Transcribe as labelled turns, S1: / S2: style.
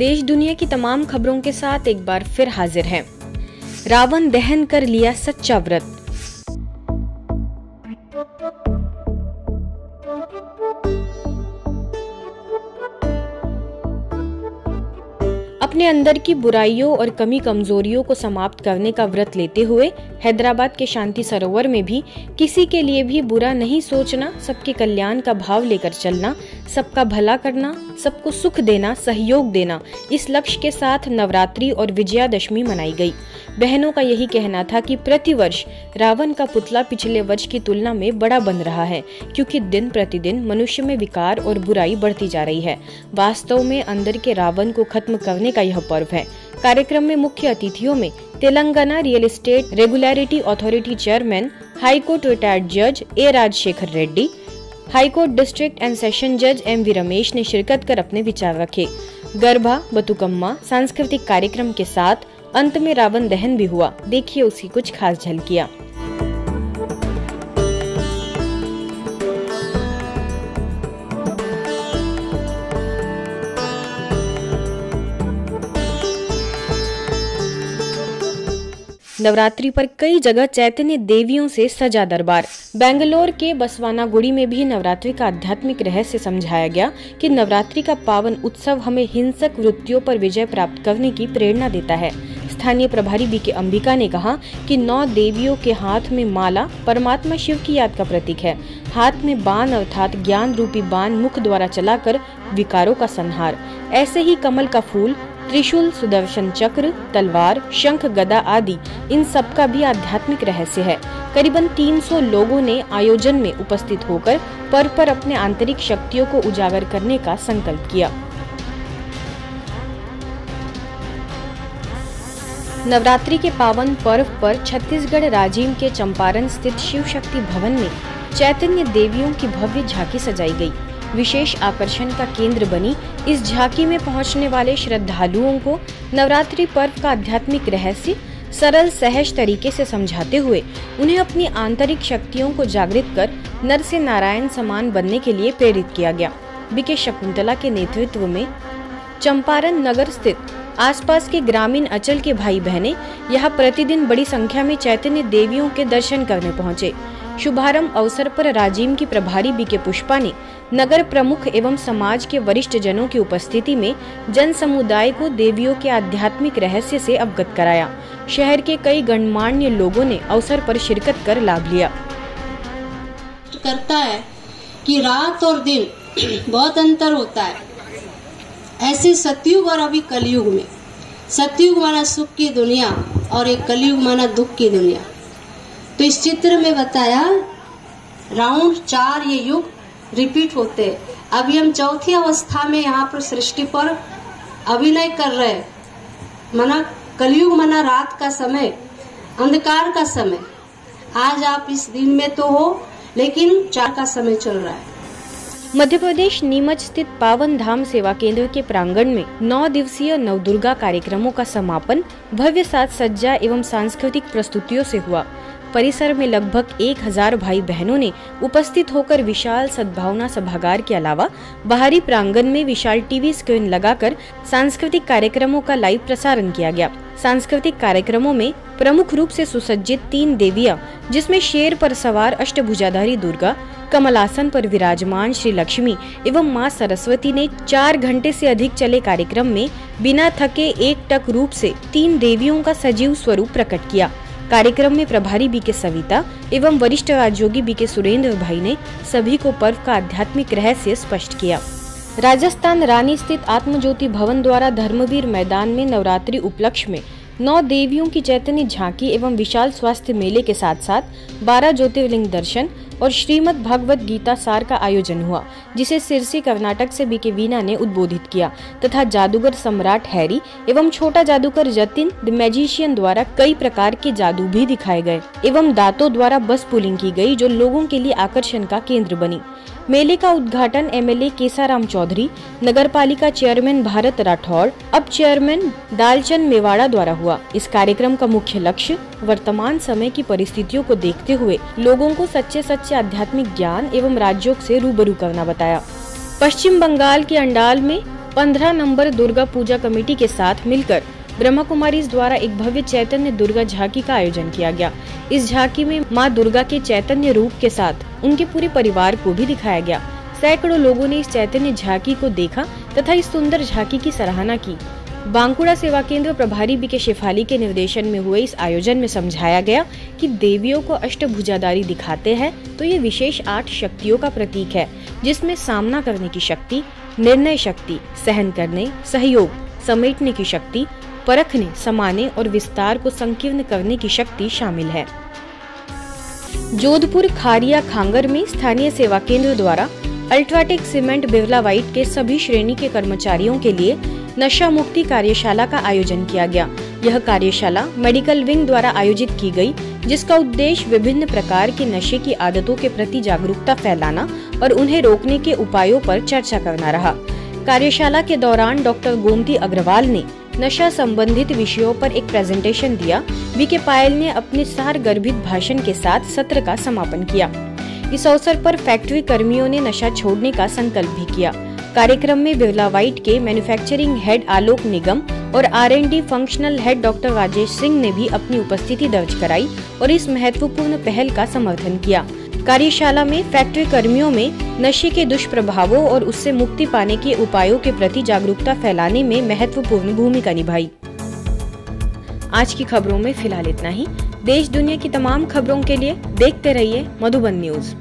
S1: देश दुनिया की तमाम खबरों के साथ एक बार फिर हाजिर हैं। रावण दहन कर लिया सच्चा व्रत। अपने अंदर की बुराइयों और कमी कमजोरियों को समाप्त करने का व्रत लेते हुए हैदराबाद के शांति सरोवर में भी किसी के लिए भी बुरा नहीं सोचना, सबके कल्याण का भाव लेकर चलना, सबका भला करना, सबको सुख देना, सहयोग देना, इस लक्ष्य के साथ नवरात्रि और विजयादशमी मनाई गई। बहनों का यही कहना था कि प्रतिवर्ष रावण का पुतला पिछले वर्ष की तुलना में बड़ा बन रहा है, क्योंकि दिन प्रतिदिन मनुष्य में विकार और बुराई बढ़ती जा रही है। वास्तव में अंदर के रावण को खत्म करने का यह पर्व है। कार्यक्रम में मुख्य अतिथियों में Telangana real estate regulatory authority chairman, high court retired जज ए Rajshekhar Reddy, high court district and session जज एम.वी. रमेश ने शिरकत कर अपने विचार रखे। गरबा, बतुकम्मा, सांस्कृतिक कार्यक्रम के साथ अंत में रावण दहन भी हुआ। देखिए उसकी कुछ खास झलकियां। नवरात्रि पर कई जगह चैतन्य देवियों से सजा दरबार। बेंगलोर के बसवानागुड़ी में भी नवरात्रि का आध्यात्मिक रहस्य समझाया गया कि नवरात्रि का पावन उत्सव हमें हिंसक वृत्तियों पर विजय प्राप्त करने की प्रेरणा देता है। स्थानीय प्रभारी बी.के. अंबिका ने कहा कि 9 देवियों के हाथ में माला परमात्मा शिव की याद का प्रतीक है। हाथ में बाण अर्थात ज्ञान रूपी बाण मुख द्वारा चलाकर विकारों का संहार। ऐसे ही कमल का फूल, त्रिशूल, सुदर्शन चक्र, तलवार, शंख, गदा आदि इन सब का भी आध्यात्मिक रहस्य है। करीबन 300 लोगों ने आयोजन में उपस्थित होकर पर्व पर अपने आंतरिक शक्तियों को उजागर करने का संकल्प किया। नवरात्रि के पावन पर्व पर छत्तीसगढ़ राजिम के चंपारण स्थित शिव शक्ति भवन में चैतन्य देवियों की भव्य झांकी सजाई गई। विशेष आकर्षण का केंद्र बनी इस झांकी में पहुंचने वाले श्रद्धालुओं को नवरात्रि पर्व का आध्यात्मिक रहस्य सरल सहज तरीके से समझाते हुए उन्हें अपनी आंतरिक शक्तियों को जागृत कर नर से नारायण समान बनने के लिए प्रेरित किया गया। बी.के. शकुंतला के नेतृत्व में चंपारण नगर स्थित आसपास के ग्रामीण अंचल के भाई बहनें यहाँ प्रतिदिन बड़ी संख्या में चैतन्य देवियों के दर्शन करने पहुँचे। शुभारंभ अवसर पर राजिम की प्रभारी बी.के. पुष्पा ने नगर प्रमुख एवं समाज के वरिष्ठ जनों की उपस्थिति में जन समुदाय को देवियों के आध्यात्मिक रहस्य से अवगत कराया। शहर के कई गणमान्य लोगों ने अवसर पर शिरकत कर लाभ लिया।
S2: करता है कि रात और दिन बहुत अंतर होता है। ऐसे सतयुग और अभी कलयुग में, सतयुग माना सुख की दुनिया और एक कलयुग माना दुख की दुनिया। तो इस चित्र में बताया राउंड 4 ये युग रिपीट होते हैं। अभी हम चौथी अवस्था में यहाँ पर सृष्टि पर अभिनय कर रहे हैं। माना कलयुग माना रात का समय, अंधकार का समय। आज आप इस दिन में तो हो, लेकिन 4 का समय चल रहा है।
S1: मध्य प्रदेश नीमच स्थित पावन धाम सेवा केंद्र के प्रांगण में 9 दिवसीय नवदुर्गा कार्यक्रमों का समापन भव्य साज सज्जा एवं सांस्कृतिक प्रस्तुतियों से हुआ। परिसर में लगभग 1000 भाई बहनों ने उपस्थित होकर विशाल सद्भावना सभागार के अलावा बाहरी प्रांगण में विशाल टीवी स्क्रीन लगाकर सांस्कृतिक कार्यक्रमों का लाइव प्रसारण किया गया। सांस्कृतिक कार्यक्रमों में प्रमुख रूप से सुसज्जित 3 देवियां, जिसमें शेर पर सवार अष्टभुजाधारी दुर्गा, कमलासन पर विराजमान श्री लक्ष्मी एवं मां सरस्वती ने 4 घंटे से अधिक चले कार्यक्रम में बिना थके एकटक रूप से 3 देवियों का सजीव स्वरूप प्रकट किया। कार्यक्रम में प्रभारी बी.के. सविता एवं वरिष्ठ राजयोगी बी.के. सुरेंद्र भाई ने सभी को पर्व का आध्यात्मिक रहस्य स्पष्ट किया। राजस्थान रानी स्थित आत्मज्योति भवन द्वारा धर्मवीर मैदान में नवरात्रि उपलक्ष्य में 9 देवियों की चैतन्य झांकी एवं विशाल स्वास्थ्य मेले के साथ साथ 12 ज्योतिर्लिंग दर्शन और श्रीमद् भागवत गीता सार का आयोजन हुआ, जिसे सिरसी कर्नाटक से बी.के. वीना ने उद्बोधित किया तथा जादूगर सम्राट हैरी एवं छोटा जादूगर जतिन द मैजिशियन द्वारा कई प्रकार के जादू भी दिखाए गए एवं दांतों द्वारा बस पुलिंग की गई, जो लोगों के लिए आकर्षण का केंद्र बनी। मेले का उद्घाटन एमएलए केसाराम चौधरी, नगरपालिका चेयरमैन भारत राठौड़, अब चेयरमैन दालचंद मेवाड़ा द्वारा हुआ। इस कार्यक्रम का मुख्य लक्ष्य वर्तमान समय की परिस्थितियों को देखते हुए लोगों को सच्चे आध्यात्मिक ज्ञान एवं राजयोग से रूबरू करना बताया। पश्चिम बंगाल के अंडाल में 15 नंबर दुर्गा पूजा कमेटी के साथ मिलकर ब्रह्मा कुमारीज द्वारा एक भव्य चैतन्य दुर्गा झांकी का आयोजन किया गया। इस झांकी में मां दुर्गा के चैतन्य रूप के साथ उनके पूरे परिवार को भी दिखाया गया। सैकड़ों लोगों ने इस चैतन्य झांकी को देखा तथा इस सुंदर झांकी की सराहना की। बांकुड़ा सेवा केंद्र प्रभारी बी के शेफाली के निर्देशन में हुए इस आयोजन में समझाया गया कि देवियों को अष्टभुजाधारी दिखाते हैं तो ये विशेष 8 शक्तियों का प्रतीक है, जिसमें सामना करने की शक्ति, निर्णय शक्ति, सहन करने, सहयोग, समेटने की शक्ति, परखने, समाने और विस्तार को संकीर्ण करने की शक्ति शामिल है। जोधपुर खारिया खांगर में स्थानीय सेवा केंद्र द्वारा अल्ट्राटेक सीमेंट बिरला व्हाइट के सभी श्रेणी के कर्मचारियों के लिए नशा मुक्ति कार्यशाला का आयोजन किया गया। यह कार्यशाला मेडिकल विंग द्वारा आयोजित की गई, जिसका उद्देश्य विभिन्न प्रकार के नशे की आदतों के प्रति जागरूकता फैलाना और उन्हें रोकने के उपायों पर चर्चा करना रहा। कार्यशाला के दौरान डॉक्टर गोमती अग्रवाल ने नशा संबंधित विषयों पर एक प्रेजेंटेशन दिया। बीके पायल ने अपने सारगर्भित भाषण के साथ सत्र का समापन किया। इस अवसर पर फैक्ट्री कर्मियों ने नशा छोड़ने का संकल्प भी किया। कार्यक्रम में बिरला व्हाइट के मैन्युफैक्चरिंग हेड आलोक निगम और R&D functional head doctor Rajesh Singh ने भी अपनी उपस्थिति दर्ज कराई और इस महत्वपूर्ण पहल का समर्थन किया। कार्यशाला में फैक्ट्री कर्मियों में नशे के दुष्प्रभावों और उससे मुक्ति पाने के उपायों के प्रति जागरूकता फैलाने में महत्वपूर्ण भूमिका निभाई। आज की खबरों में फिलहाल इतना ही। देश दुनिया की तमाम खबरों के लिए देखते रहिए मधुबन न्यूज।